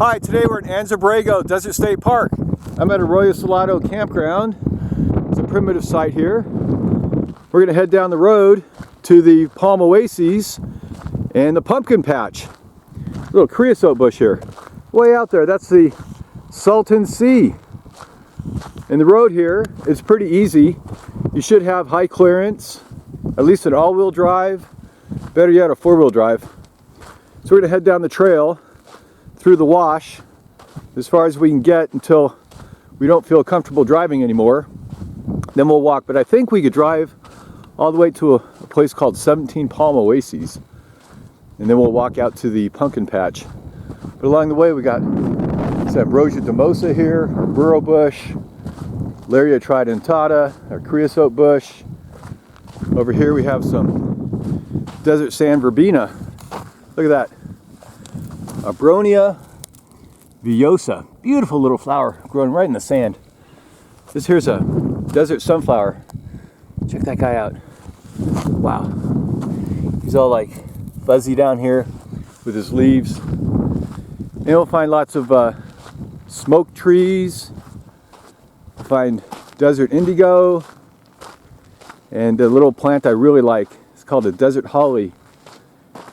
Hi, today we're at Anza-Borrergo Desert State Park. I'm at Arroyo Salado campground. It's a primitive site here. We're going to head down the road to the Palm Oasis and the pumpkin patch. A little creosote bush here. Way out there, that's the Salton Sea. And the road here is pretty easy. You should have high clearance, at least an all-wheel drive, better yet a four-wheel drive. So we're going to head down the trail through the wash as far as we can get until we don't feel comfortable driving anymore. Then we'll walk, but I think we could drive all the way to a place called 17 Palm Oasis, and then we'll walk out to the pumpkin patch. But along the way we got some Ambrosia domosa here, our burro bush, Laria tridentata, our creosote bush. Over here we have some desert sand verbena. Look at that. Abronia villosa. Beautiful little flower growing right in the sand. This here's a desert sunflower. Check that guy out. Wow. He's all like fuzzy down here with his leaves. And you'll find lots of smoke trees. You'll find desert indigo. And a little plant I really like. It's called a desert holly.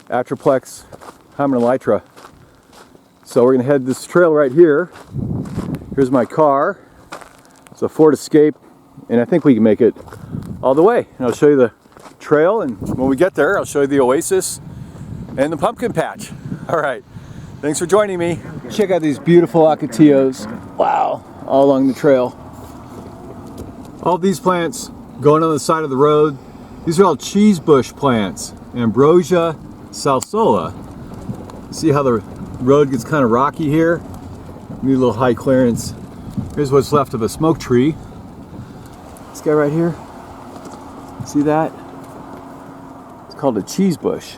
Atriplex hymenelytra. So we're going to head this trail right here. Here's my car. It's a Ford Escape, and I think we can make it all the way. And I'll show you the trail, and when we get there, I'll show you the oasis and the pumpkin patch. All right, thanks for joining me. Check out these beautiful Ocotillos. Wow, all along the trail. All these plants going on the side of the road. These are all cheese bush plants. Ambrosia salsola. See how the road gets kind of rocky here? Need a little high clearance. Here's what's left of a smoke tree. This guy right here. See that? It's called a cheese bush.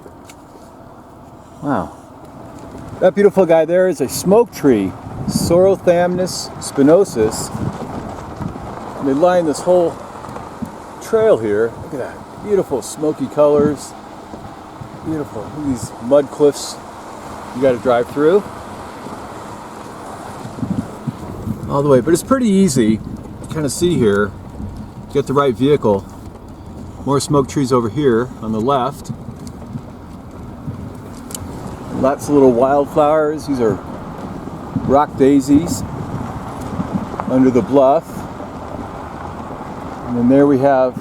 Wow. That beautiful guy there is a smoke tree, Sorothamnus spinosus. And they line this whole trail here. Look at that. Beautiful smoky colors. Beautiful. Look at these mud cliffs you got to drive through all the way, but it's pretty easy to kind of see here. Get the right vehicle. More smoke trees over here on the left. Lots of little wildflowers. These are rock daisies under the bluff. And then there we have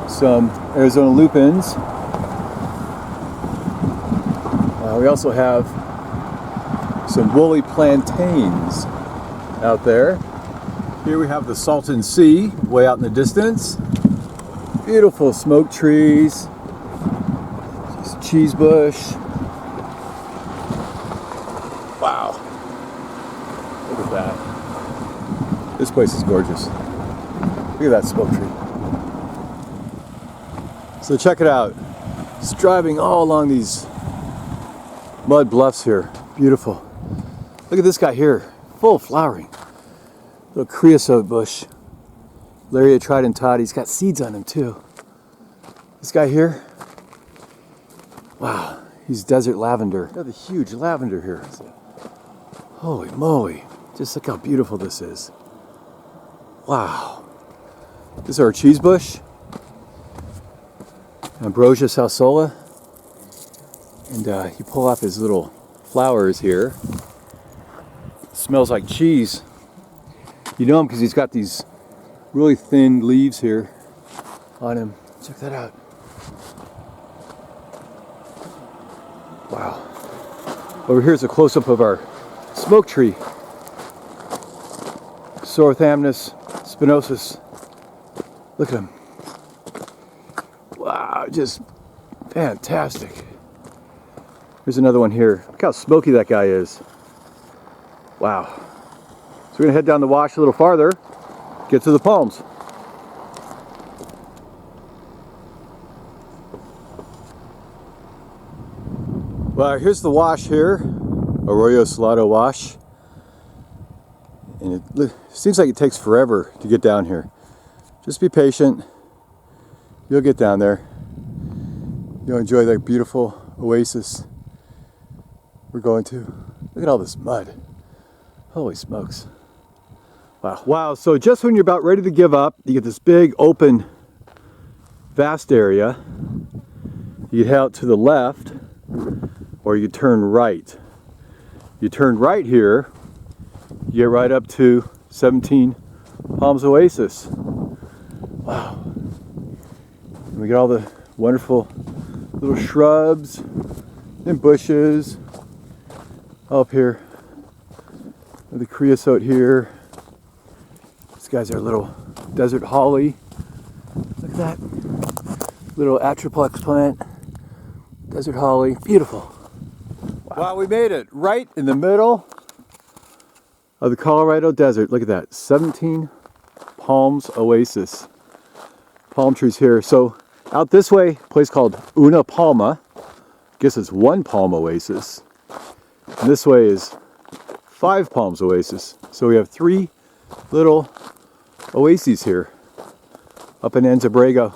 some Arizona lupins. We also have some woolly plantains out there. Here we have the Salton Sea way out in the distance. Beautiful smoke trees. Cheese bush. Wow. Look at that. This place is gorgeous. Look at that smoke tree. So check it out. Just driving all along these mud bluffs here. Beautiful. Look at this guy here. Full flowering. Little creosote bush. Laria tridentata. He's got seeds on him too. This guy here. Wow. He's desert lavender. Another huge lavender here. Holy moly. Just look how beautiful this is. Wow. This is our cheese bush. Ambrosia salsola. And you pull off his little flowers here. It smells like cheese. You know him because he's got these really thin leaves here on him. Check that out. Wow. Over here's a close-up of our smoke tree. Sorothamnus spinosus. Look at him. Wow, just fantastic. Here's another one here. Look how smoky that guy is. Wow. So we're going to head down the wash a little farther, get to the palms. Well, here's the wash here, Arroyo Salado wash. And it seems like it takes forever to get down here. Just be patient. You'll get down there. You'll enjoy that beautiful oasis we're going to. Look at all this mud. Holy smokes. Wow. Wow, so just when you're about ready to give up, you get this big open vast area. You head out to the left or you turn right. You turn right here, you get right up to 17 Palms Oasis. Wow. And we get all the wonderful little shrubs and bushes up here. The creosote here. These guys are little desert holly. Look at that. Little atriplex plant. Desert holly. Beautiful. Wow, we made it right in the middle of the Colorado desert. Look at that. 17 Palms Oasis. Palm trees here. So out this way, a place called Una Palma. I guess it's one Palm Oasis. And this way is 5 Palms Oasis. So we have 3 little oases here up in Anza-Borrergo.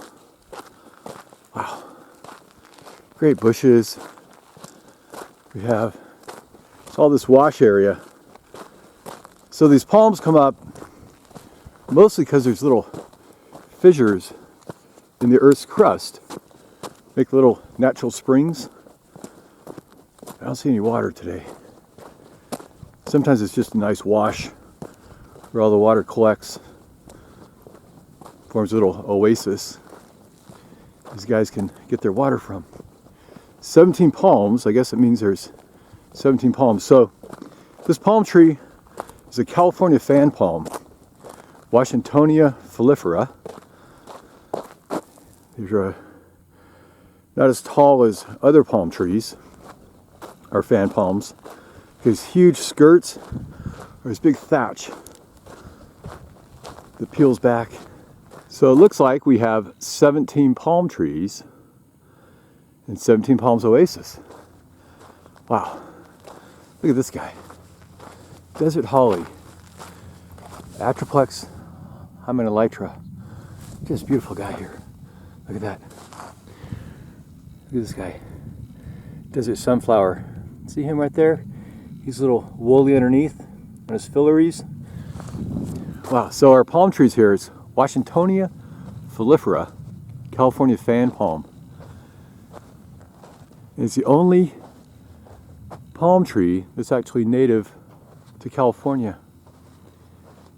Wow. Great bushes. We have all this wash area. So these palms come up mostly because there's little fissures in the Earth's crust. Make little natural springs. I don't see any water today. Sometimes it's just a nice wash where all the water collects, forms a little oasis. These guys can get their water from. 17 palms, I guess it means there's 17 palms. So this palm tree is a California fan palm, Washingtonia foliifera. These are not as tall as other palm trees, or fan palms. These huge skirts, or this big thatch that peels back. So it looks like we have 17 palm trees and 17 Palms Oasis. Wow. Look at this guy. Desert holly. Atriplex hymenelytra. Just beautiful guy here. Look at that. Look at this guy. Desert sunflower. See him right there? He's a little woolly underneath on his filaries. Wow, so our palm trees here is Washingtonia foliifera, California fan palm. It's the only palm tree that's actually native to California.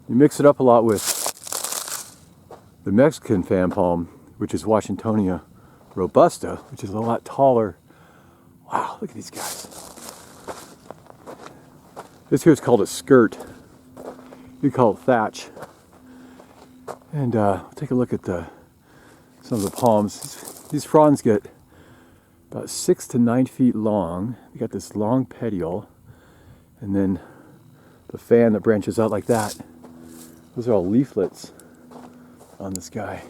You mix it up a lot with the Mexican fan palm, which is Washingtonia robusta, which is a lot taller. Wow, look at these guys. This here is called a skirt. You call it thatch. And take a look at some of the palms. These fronds get about 6 to 9 feet long. They got this long petiole, and then the fan that branches out like that. Those are all leaflets on this guy.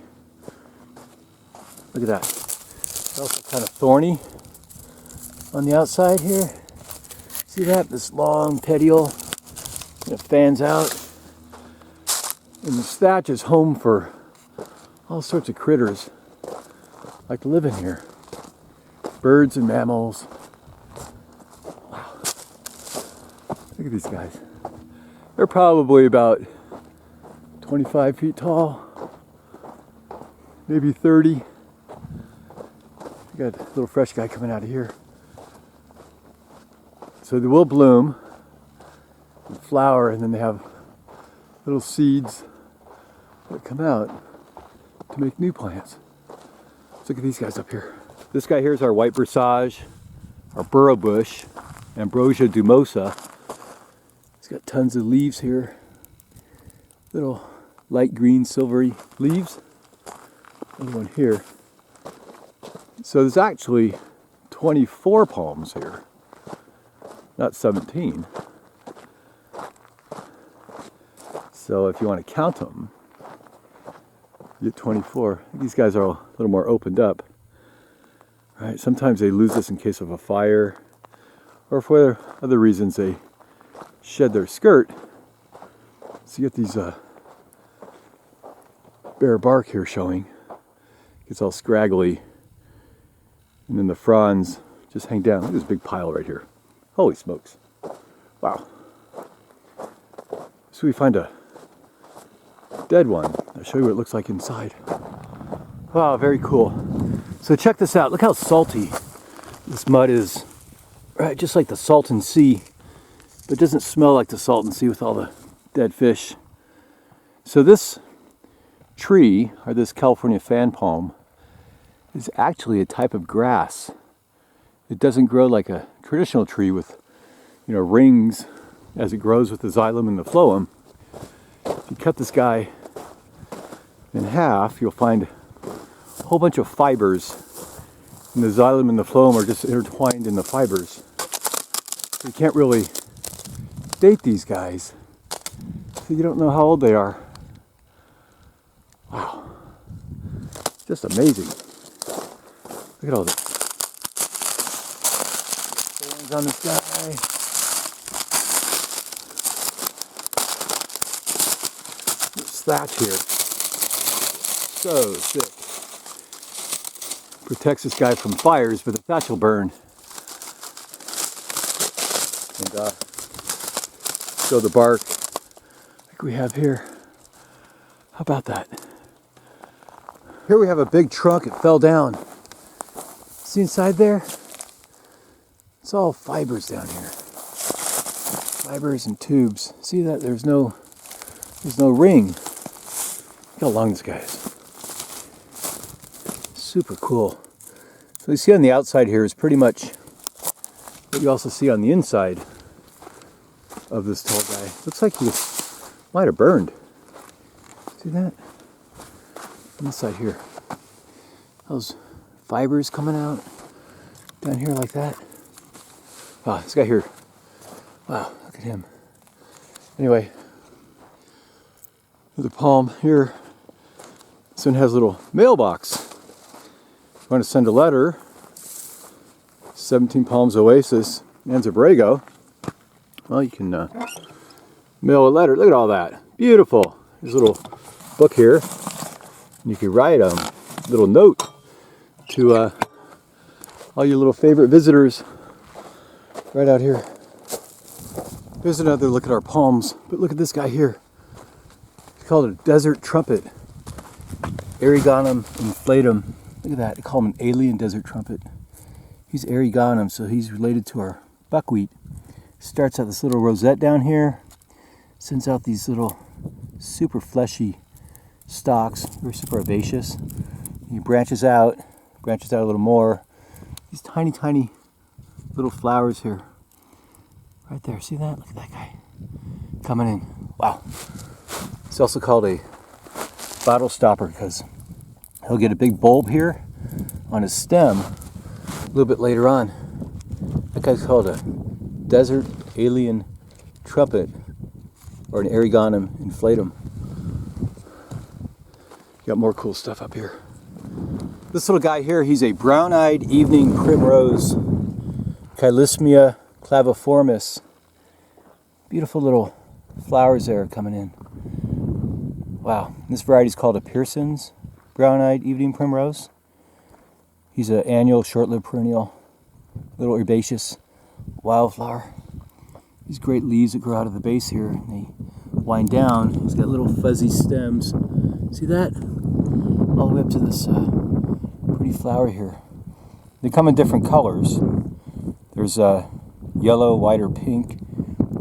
Look at that. It's also kind of thorny on the outside here. See that? This long petiole, and it fans out. And the thatch is home for all sorts of critters like to live in here. Birds and mammals. Wow. Look at these guys. They're probably about 25 feet tall, maybe 30. We got a little fresh guy coming out of here. So they will bloom and flower, and then they have little seeds that come out to make new plants. Let's look at these guys up here. This guy here is our white bursage, our burrow bush, Ambrosia dumosa. It's got tons of leaves here. Little light green, silvery leaves. Another one here. So there's actually 24 palms here, not 17. So if you want to count them, you get 24. These guys are a little more opened up. Right? Sometimes they lose this in case of a fire, or for other reasons they shed their skirt. So you get these bare bark here showing. It's all scraggly. And then the fronds just hang down. Look at this big pile right here. Holy smokes. Wow. So we find a dead one. I'll show you what it looks like inside. Wow, very cool. So check this out. Look how salty this mud is. Right, just like the Salton Sea. But it doesn't smell like the Salton Sea with all the dead fish. So this tree, or this California fan palm, is actually a type of grass. It doesn't grow like a traditional tree with, you know, rings as it grows with the xylem and the phloem. If you cut this guy in half, you'll find a whole bunch of fibers, and the xylem and the phloem are just intertwined in the fibers. So you can't really date these guys, so you don't know how old they are. Wow, just amazing. Look at all the thorns on this guy. This thatch here, so thick. Protects this guy from fires, but the thatch will burn. And show the bark like we have here. How about that? Here we have a big trunk. It fell down. See inside there? It's all fibers down here. Fibers and tubes. See that? There's no ring. Look how long this guy is. Super cool. So you see on the outside here is pretty much what you also see on the inside of this tall guy. Looks like he might have burned. See that? On this side here. Those fibers coming out down here like that. Wow, this guy here. Wow, look at him. Anyway, the palm here. This one has a little mailbox. If you want to send a letter, 17 Palms Oasis, Anza-Borrergo, well, you can mail a letter. Look at all that. Beautiful. There's a little book here. And you can write a little note to all your little favorite visitors right out here. Here's another look at our palms. But look at this guy here. It's called a desert trumpet. Eriogonum inflatum. Look at that. They call him an alien desert trumpet. He's Eriogonum, so he's related to our buckwheat. Starts out this little rosette down here. Sends out these little super fleshy stalks. They're super herbaceous. He branches out a little more. These tiny, tiny little flowers here. Right there. See that? Look at that guy coming in. Wow. It's also called a bottle stopper because he'll get a big bulb here on his stem a little bit later on. That guy's called a desert alien trumpet, or an Eriogonum inflatum. Got more cool stuff up here. This little guy here, he's a brown-eyed evening primrose, Chilysmia claviformis. Beautiful little flowers there coming in. Wow, this variety is called a Pearson's brown-eyed evening primrose. He's an annual, short-lived perennial, little herbaceous wildflower. These great leaves that grow out of the base here, and they wind down. He's got little fuzzy stems. See that? All the way up to this pretty flower here. They come in different colors. There's yellow, white, or pink,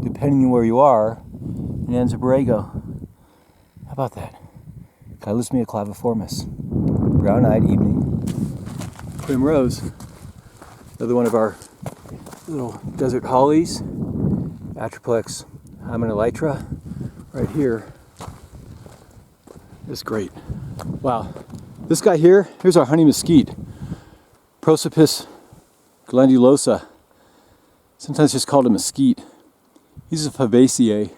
depending on where you are in Anza-Borrergo. How about that? Chilysmia claviformis, brown-eyed evening primrose. Another one of our little desert hollies, Atriplex hymenelytra, right here. It's great. Wow. This guy here, here's our honey mesquite, Prosopis glandulosa. Sometimes just called a mesquite. He's a Fabaceae,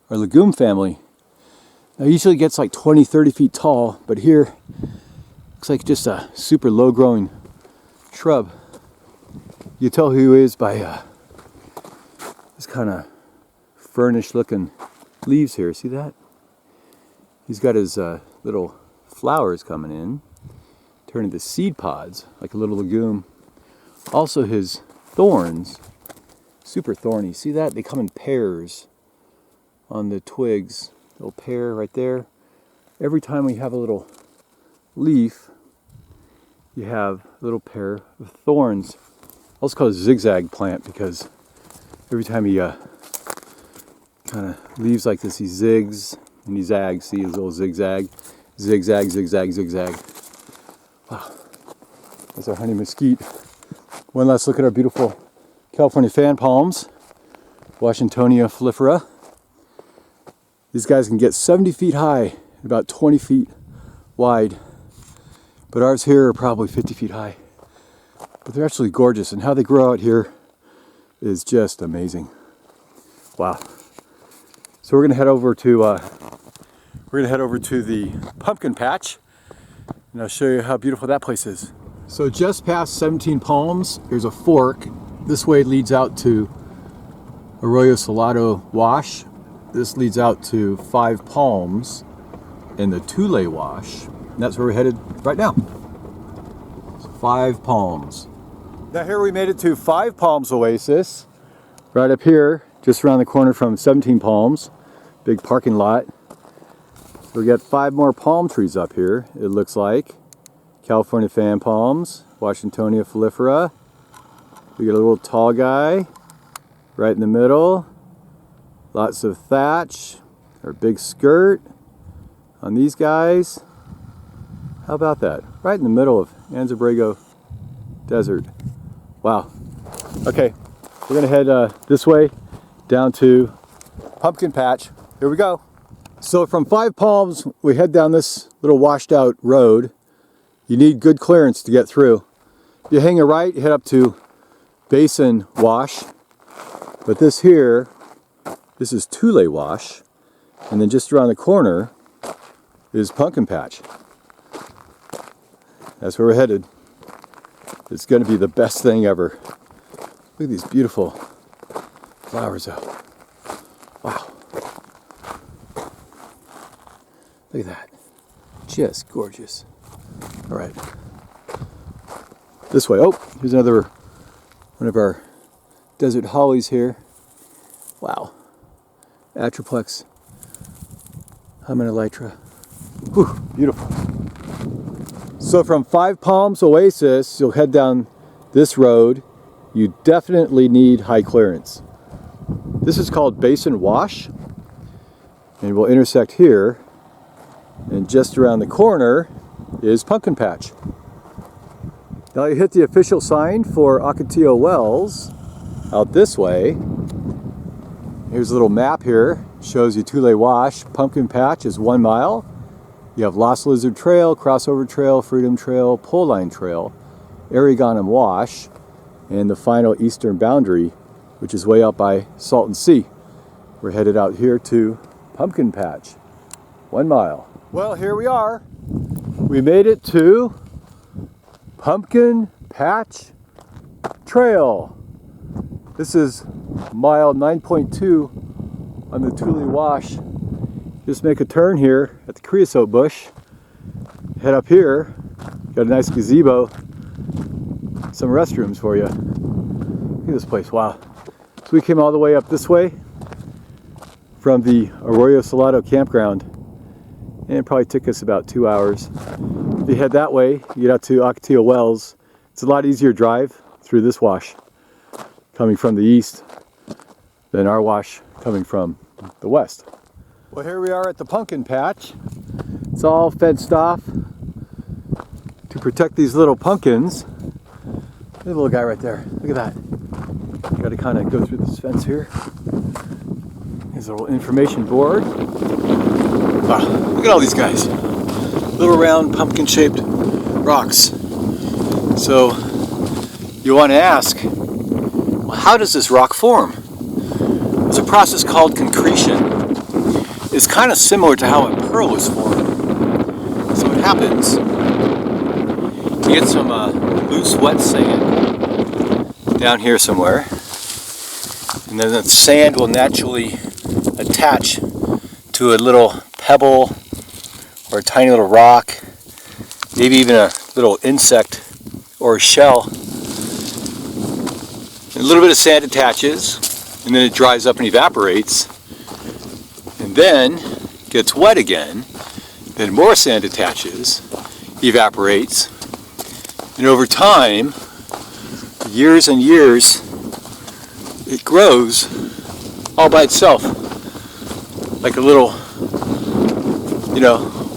or legume family. Now, he usually gets like 20, 30 feet tall, but here looks like just a super low-growing shrub. You tell who he is by this kind of fernish-looking leaves here. See that? He's got his little flowers coming in, turning to seed pods, like a little legume. Also, his thorns, super thorny. See that? They come in pairs on the twigs. Little pair right there. Every time we have a little leaf, you have a little pair of thorns. Also called a zigzag plant because every time he kind of leaves like this, he zigs and he zags. See his little zigzag, zigzag, zigzag, zigzag. Wow, that's our honey mesquite. One last look at our beautiful California fan palms, Washingtonia foliifera. These guys can get 70 feet high, about 20 feet wide. But ours here are probably 50 feet high. But they're actually gorgeous, and how they grow out here is just amazing. Wow. So we're gonna head over to the pumpkin patch, and I'll show you how beautiful that place is. So just past 17 Palms, there's a fork. This way leads out to Arroyo Salado Wash. This leads out to 5 Palms and the Tule Wash. And that's where we're headed right now. So 5 Palms. Now here we made it to 5 Palms Oasis. Right up here, just around the corner from 17 Palms. Big parking lot. We got 5 more palm trees up here, it looks like. California fan palms, Washingtonia foliifera. We got a little tall guy right in the middle. Lots of thatch, or big skirt on these guys. How about that? Right in the middle of Anza-Borrergo Desert. Wow. Okay, we're gonna head this way down to Pumpkin Patch. Here we go. So from 5 Palms, we head down this little washed out road. You need good clearance to get through. You hang a right, you head up to Basin Wash. But this here, this is Tule Wash. And then just around the corner is Pumpkin Patch. That's where we're headed. It's going to be the best thing ever. Look at these beautiful flowers out. Wow. Look at that. Just gorgeous. All right. This way. Oh, here's another one of our desert hollies here. Wow. Atroplex Hymenelytra. Whew, beautiful. So from 5 Palms Oasis, you'll head down this road. You definitely need high clearance. This is called Basin Wash, and we'll intersect here. And just around the corner is Pumpkin Patch. Now you hit the official sign for Ocotillo Wells out this way. Here's a little map here. Shows you Tule Wash. Pumpkin Patch is 1 mile. You have Lost Lizard Trail, Crossover Trail, Freedom Trail, Pole Line Trail, Aragonum Wash, and the final eastern boundary, which is way out by Salton Sea. We're headed out here to Pumpkin Patch. 1 mile. Well, here we are. We made it to Pumpkin Patch Trail. This is mile 9.2 on the Tule Wash. Just make a turn here at the creosote bush. Head up here. Got a nice gazebo. Some restrooms for you. Look at this place, wow. So we came all the way up this way from the Arroyo Salado campground. And it probably took us about 2 hours. If you head that way, you get out to Ocotillo Wells. It's a lot easier drive through this wash coming from the east than our wash coming from the west. Well, here we are at the Pumpkin Patch. It's all fenced off to protect these little pumpkins. Look at the little guy right there. Look at that. Got to kind of go through this fence here. Here's a little information board. Wow, look at all these guys. Little round pumpkin-shaped rocks. So you want to ask, well, how does this rock form? It's a process called concretion. It's kind of similar to how a pearl is formed. So what happens, you get some loose wet sand down here somewhere, and then the sand will naturally attach to a little pebble or a tiny little rock, maybe even a little insect or a shell. And a little bit of sand attaches, and then it dries up and evaporates, and then gets wet again, then more sand attaches, evaporates, and over time, years and years, it grows all by itself, like a little,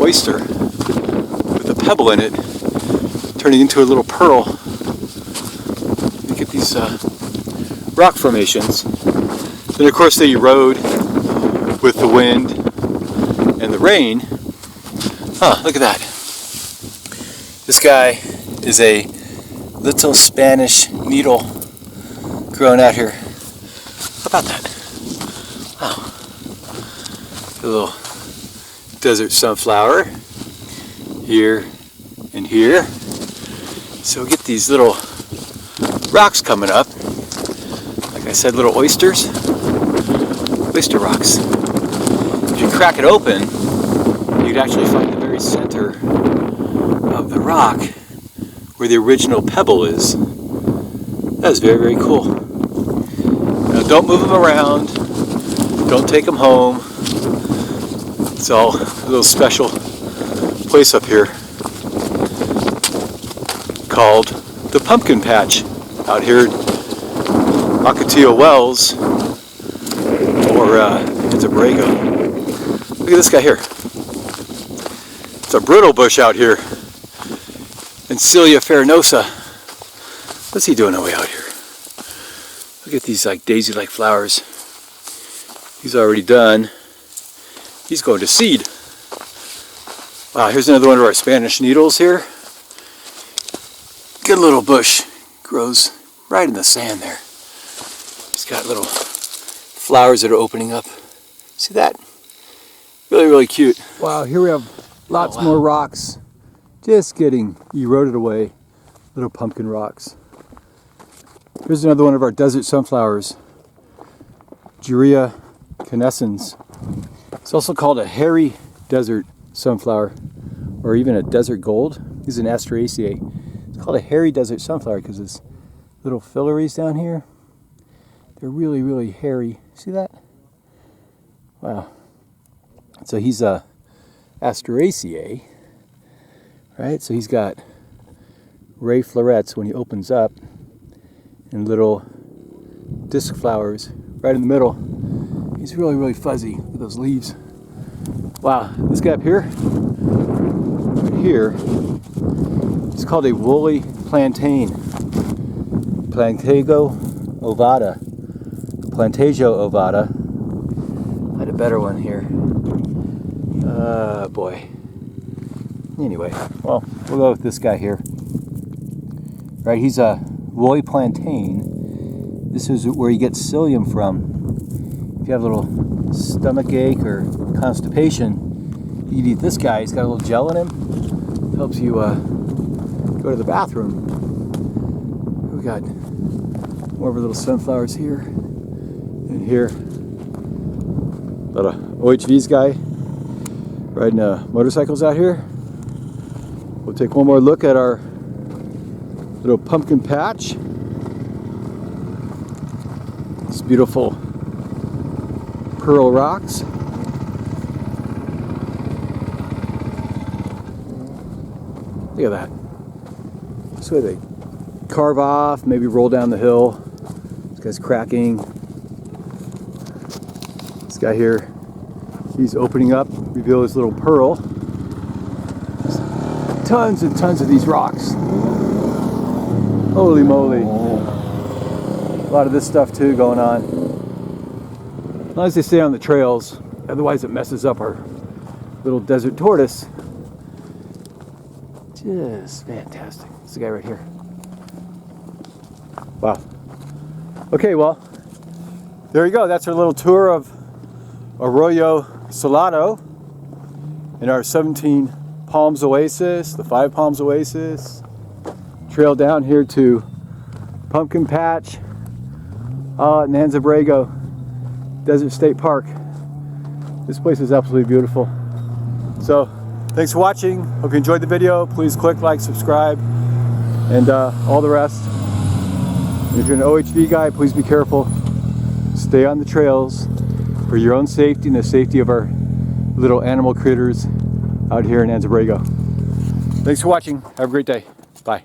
oyster with a pebble in it, turning into a little pearl. You get these rock formations. Then of course they erode with the wind and the rain. Look at that. This guy is a little Spanish needle growing out here. How about that? Wow. A little desert sunflower here and here. So we get these little rocks coming up. Like I said, little oysters. Oyster rocks. If you crack it open, you'd actually find the very center of the rock where the original pebble is. That is very, very cool. Now don't move them around. Don't take them home. It's all a little special place up here called the Pumpkin Patch out here at Ocotillo Wells or Anza-Borrergo. Look at this guy here. It's a brittle bush out here. Anza farinosa. What's he doing away out here? Look at these like daisy-like flowers. He's already done. He's going to seed. Wow, here's another one of our Spanish needles here. Good little bush. Grows right in the sand there. He's got little flowers that are opening up. See that? Really, really cute. Wow, here we have lots more rocks. Just getting eroded away. Little pumpkin rocks. Here's another one of our desert sunflowers. Arroyo Salado. It's also called a hairy desert sunflower, or even a desert gold. These are an Asteraceae. It's called a hairy desert sunflower because it's little filaries down here. They're really, really hairy. See that? Wow. So he's a Asteraceae, right? So he's got ray florets when he opens up, and little disc flowers right in the middle. He's really, really fuzzy with those leaves. Wow, this guy up here, right here, it's called a woolly plantain. Plantago ovata. Plantago ovata. I had a better one here. Boy. Anyway, well, we'll go with this guy here. Right, he's a woolly plantain. This is where you get psyllium from. If you have a little stomach ache or constipation, you can eat this guy. He's got a little gel in him. Helps you go to the bathroom. We got more of our little sunflowers here and here. A lot of OHV's guy riding motorcycles out here. We'll take one more look at our little pumpkin patch. It's beautiful pearl rocks. Look at that. So they carve off, maybe roll down the hill. This guy's cracking. This guy here, he's opening up, reveal his little pearl. There's tons and tons of these rocks. Holy moly. A lot of this stuff too going on. As long as they stay on the trails, otherwise it messes up our little desert tortoise. Just fantastic. It's the guy right here. Wow. Okay, well, there you go. That's our little tour of Arroyo Salado in our 17 Palms Oasis, the 5 Palms Oasis. Trail down here to Pumpkin Patch in Anza-Borrergo Desert State Park. This place is absolutely beautiful. So, thanks for watching. Hope you enjoyed the video. Please click like, subscribe, and all the rest. If you're an OHV guy, please be careful. Stay on the trails for your own safety and the safety of our little animal critters out here in Anza-Borrergo. Thanks for watching. Have a great day. Bye.